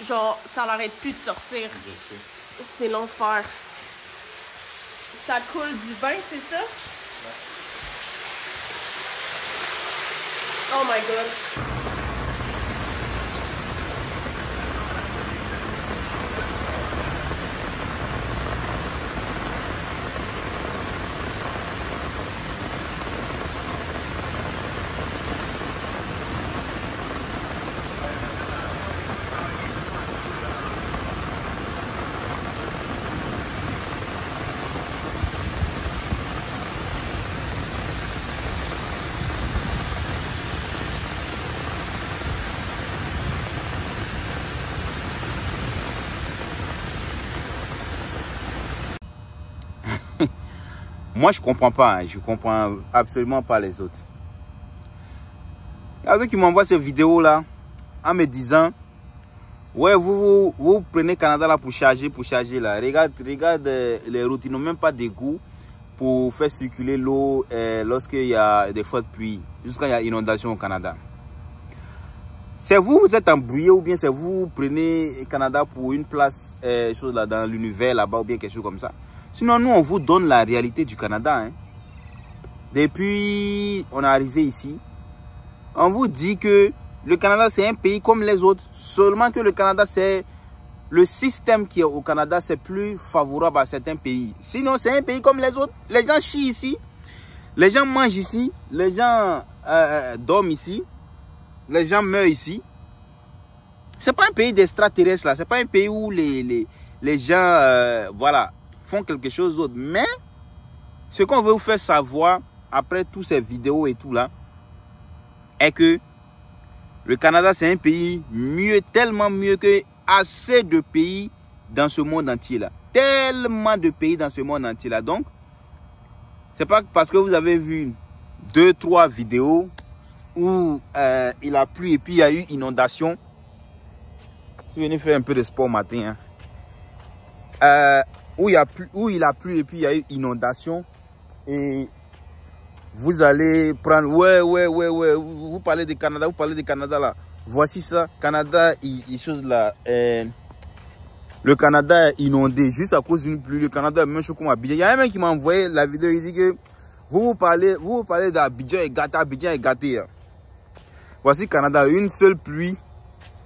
Genre, ça l'arrête plus de sortir. Je sais. C'est l'enfer. Ça coule du bain, c'est ça? Ouais. Oh my god. Moi, je comprends pas. Hein. Je comprends absolument pas les autres. Il y a qui m'envoie ces vidéos-là en me disant ouais, vous prenez Canada là pour charger là. Regarde les routes. Ils n'ont même pas d'égout pour faire circuler l'eau lorsqu'il y a des fortes pluies, jusqu'à il y a inondation au Canada. C'est vous êtes embrouillé ou bien c'est vous prenez Canada pour une place chose là, dans l'univers là-bas ou bien quelque chose comme ça. Sinon, nous, on vous donne la réalité du Canada. Hein. Depuis on est arrivé ici, on vous dit que le Canada, c'est un pays comme les autres. Seulement que le Canada, c'est le système qui est au Canada, c'est plus favorable à certains pays. Sinon, c'est un pays comme les autres. Les gens chient ici, les gens mangent ici, les gens dorment ici, les gens meurent ici. C'est pas un pays d'extraterrestres là. C'est pas un pays où les gens, voilà, font quelque chose d'autre. Mais ce qu'on veut vous faire savoir après toutes ces vidéos et tout là est que le Canada c'est un pays mieux, tellement mieux que assez de pays dans ce monde entier là. Tellement de pays dans ce monde entier là. Donc c'est pas parce que vous avez vu 2-3 vidéos où il a plu et puis il y a eu inondation. Je suis venu faire un peu de sport matin. Hein. Où il a plu et puis il y a eu inondation et vous allez prendre ouais vous parlez de Canada là, voici ça, Canada chose là, le Canada est inondé juste à cause d'une pluie. Le Canada est même chose comme Abidjan. Il y a un mec qui m'a envoyé la vidéo, il dit que vous parlez d'Abidjan est gâté, hein. Voici Canada, une seule pluie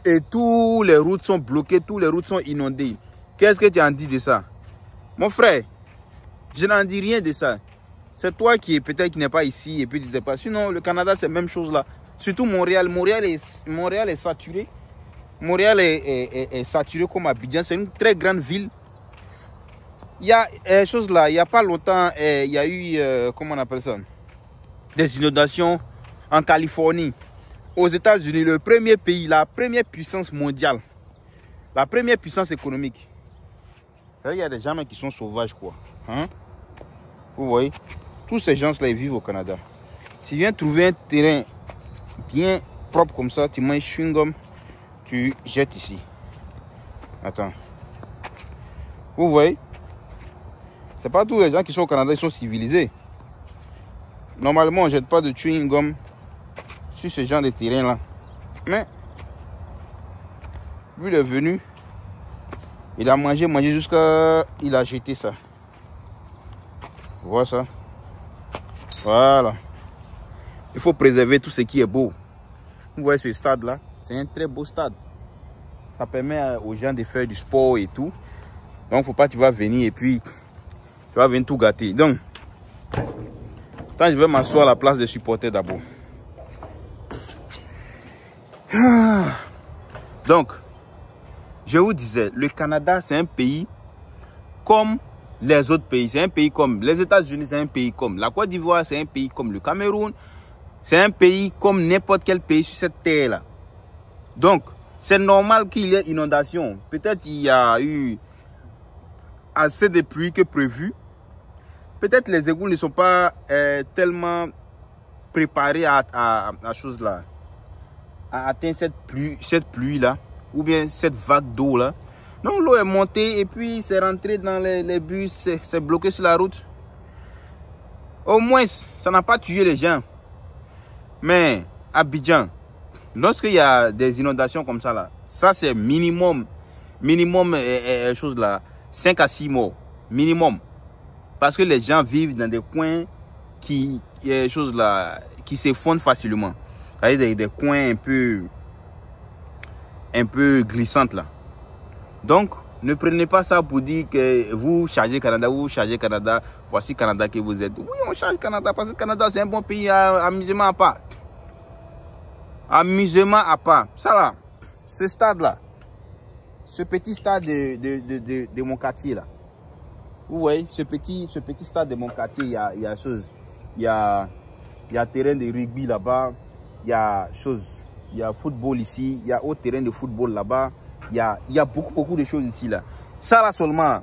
et toutes les routes sont bloquées, toutes les routes sont inondées. Qu'est-ce que tu en dis de ça? Mon frère, je n'en dis rien de ça. C'est toi qui peut-être qui n'est pas ici et puis tu ne sais pas. Sinon, le Canada, c'est la même chose là. Surtout Montréal. Montréal est saturé. Montréal est saturé comme Abidjan. C'est une très grande ville. Il y a chose là. Il n'y a pas longtemps, il y a eu, comment on appelle ça? Des inondations en Californie. Aux États-Unis, le premier pays, la première puissance mondiale. La première puissance économique. Il y a des gens qui sont sauvages, quoi. Hein? Vous voyez? Tous ces gens-là, ils vivent au Canada. Si tu viens trouver un terrain bien propre comme ça, tu manges chewing-gum, tu jettes ici. Attends. Vous voyez? C'est pas tous les gens qui sont au Canada, ils sont civilisés. Normalement, on ne jette pas de chewing-gum sur ce genre de terrain-là. Mais, lui, il est venu. Il a mangé jusqu'à... Il a jeté ça. Voilà ça. Voilà. Il faut préserver tout ce qui est beau. Vous voyez ce stade-là? C'est un très beau stade. Ça permet aux gens de faire du sport et tout. Donc, il ne faut pas que tu vas venir et puis... Tu vas venir tout gâter. Donc, quand je vais m'asseoir à la place des supporters d'abord. Donc... Je vous disais, le Canada, c'est un pays comme les autres pays. C'est un pays comme les États-Unis, c'est un pays comme la Côte d'Ivoire, c'est un pays comme le Cameroun. C'est un pays comme n'importe quel pays sur cette terre-là. Donc, c'est normal qu'il y ait inondation. Peut-être il y a eu assez de pluie que prévu. Peut-être les égouts ne sont pas tellement préparés à chose là, à atteindre cette pluie-là. Ou bien cette vague d'eau là. Donc l'eau est montée et puis c'est rentré dans les bus, c'est bloqué sur la route. Au moins, ça n'a pas tué les gens. Mais Abidjan, Lorsqu'il y a des inondations comme ça, là, ça c'est minimum, chose là, 5 à 6 morts, minimum. Parce que les gens vivent dans des coins qui s'effondrent facilement. C'est-à-dire des coins un peu glissantes là. Donc, ne prenez pas ça pour dire que vous chargez Canada, voici Canada que vous êtes. Oui, on charge Canada parce que Canada c'est un bon pays, amusement à part. Amusement à part. Ça là, ce stade là, ce petit stade de mon quartier là. Vous voyez, ce petit stade de mon quartier, il y a chose. Il y a terrain de rugby là-bas, il y a football ici, il y a autre terrain de football là-bas. Il y a beaucoup de choses ici là. Ça là seulement.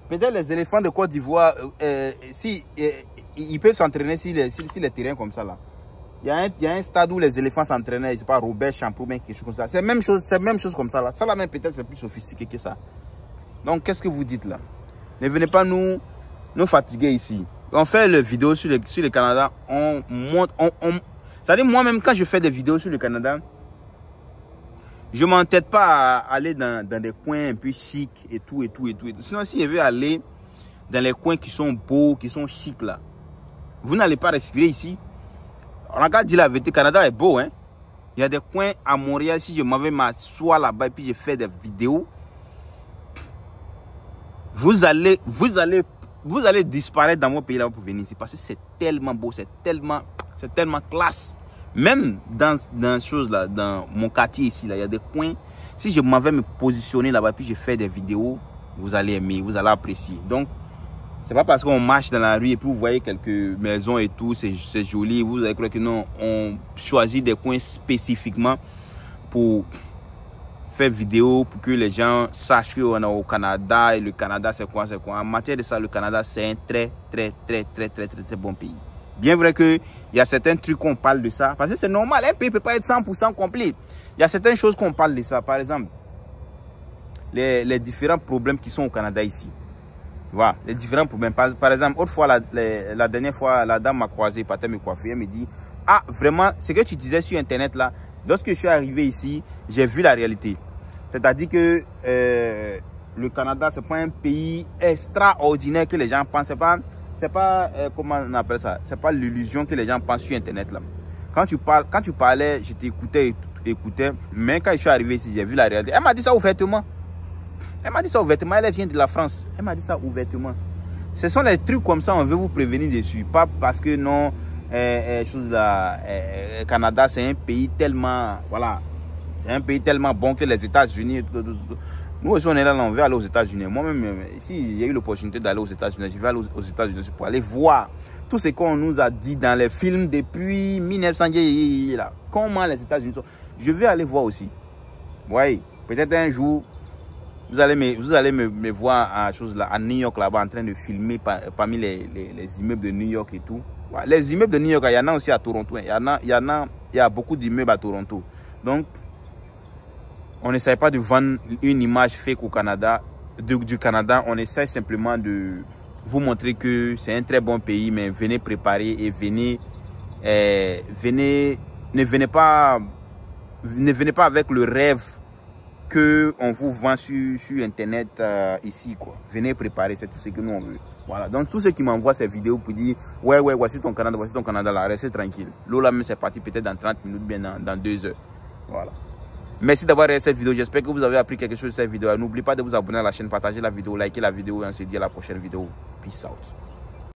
Peut-être les éléphants de Côte d'Ivoire, ils peuvent s'entraîner sur les terrains comme ça là. Il y a un stade où les éléphants s'entraînaient, je sais pas, Robert Champrou, quelque chose comme ça. C'est même chose comme ça là. Ça là même peut-être c'est plus sophistiqué que ça. Donc qu'est-ce que vous dites là? Ne venez pas nous fatiguer ici. On fait les vidéos sur le Canada, on monte, c'est-à-dire moi-même quand je fais des vidéos sur le Canada, je m'entête pas à aller dans des coins un peu chics et tout. Sinon, si je veux aller dans les coins qui sont beaux, qui sont chics là, vous n'allez pas respirer ici. On a qu'à dire la vérité, le Canada est beau, hein. Il y a des coins à Montréal, si je m'en vais m'asseoir là-bas et puis je fais des vidéos, vous allez disparaître dans mon pays là pour venir ici parce que c'est tellement beau, c'est tellement classe. Même dans choses là, dans mon quartier ici là, il y a des coins. Si je m'en vais me positionner là-bas puis je fais des vidéos, vous allez aimer, vous allez apprécier. Donc c'est pas parce qu'on marche dans la rue et puis vous voyez quelques maisons et tout, c'est joli, vous allez croire que non, on choisit des coins spécifiquement pour faire vidéo pour que les gens sachent qu'on est au Canada et le Canada c'est quoi. En matière de ça, le Canada c'est un très bon pays. Bien vrai qu'il y a certains trucs qu'on parle de ça, parce que c'est normal, un pays ne peut pas être 100% complet. Il y a certaines choses qu'on parle de ça, par exemple, les différents problèmes qui sont au Canada ici. Voilà, les différents problèmes. Par exemple, autrefois, la dernière fois, la dame m'a croisé, partait me coiffer, elle me dit, ah vraiment, ce que tu disais sur Internet là, lorsque je suis arrivé ici, j'ai vu la réalité. C'est-à-dire que le Canada, c'est pas un pays extraordinaire que les gens pensent. C'est pas comment on appelle ça, c'est pas l'illusion que les gens pensent sur Internet là. Quand tu parlais, je t'écoutais, mais quand je suis arrivé ici, j'ai vu la réalité. Elle m'a dit ça ouvertement. Elle vient de la France. Elle m'a dit ça ouvertement. Ce sont les trucs comme ça, on veut vous prévenir dessus. Pas parce que non, Canada, c'est un pays tellement, voilà, c'est un pays tellement bon que les États-Unis. Nous aussi, on est là, on veut aller aux États-Unis. Moi-même, si j'ai eu l'opportunité d'aller aux États-Unis, je vais aller aux États-Unis pour aller voir tout ce qu'on nous a dit dans les films depuis 1900. Là. Comment les États-Unis sont. Je vais aller voir aussi. Oui, peut-être un jour, vous allez me voir à New York, là-bas, en train de filmer parmi les immeubles de New York et tout. Ouais, les immeubles de New York, il y en a aussi à Toronto. Il y a beaucoup d'immeubles à Toronto. Donc, on n'essaie pas de vendre une image fake au Canada, du Canada. On essaie simplement de vous montrer que c'est un très bon pays, mais venez préparer et ne venez pas avec le rêve que on vous vend sur Internet ici, quoi. Venez préparer, c'est tout ce que nous on veut. Voilà. Donc tous ceux qui m'envoient ces vidéos pour dire ouais, voici ton Canada là, restez tranquille. L'eau là même c'est parti peut-être dans 30 minutes, bien dans 2 heures. Voilà. Merci d'avoir regardé cette vidéo. J'espère que vous avez appris quelque chose de cette vidéo. N'oubliez pas de vous abonner à la chaîne, partager la vidéo, liker la vidéo et on se dit à la prochaine vidéo. Peace out.